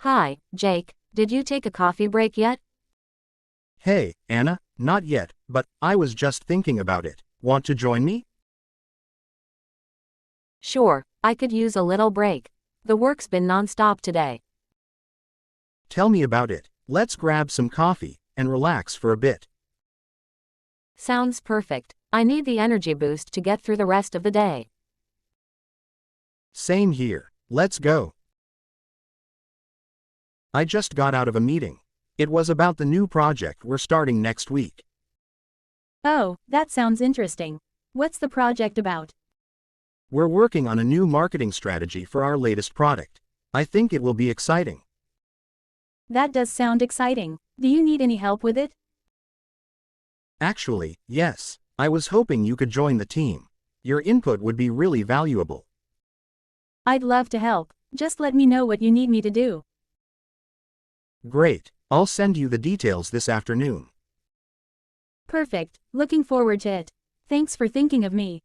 Hi, Jake, did you take a coffee break yet? Hey, Anna, not yet, but I was just thinking about it. Want to join me? Sure, I could use a little break. The work's been non-stop today. Tell me about it. Let's grab some coffee and relax for a bit. Sounds perfect. I need the energy boost to get through the rest of the day. Same here. Let's go. I just got out of a meeting. It was about the new project we're starting next week. Oh, that sounds interesting. What's the project about? We're working on a new marketing strategy for our latest product. I think it will be exciting. That does sound exciting. Do you need any help with it? Actually, yes. I was hoping you could join the team. Your input would be really valuable. I'd love to help. Just let me know what you need me to do. Great. I'll send you the details this afternoon. Perfect. Looking forward to it. Thanks for thinking of me.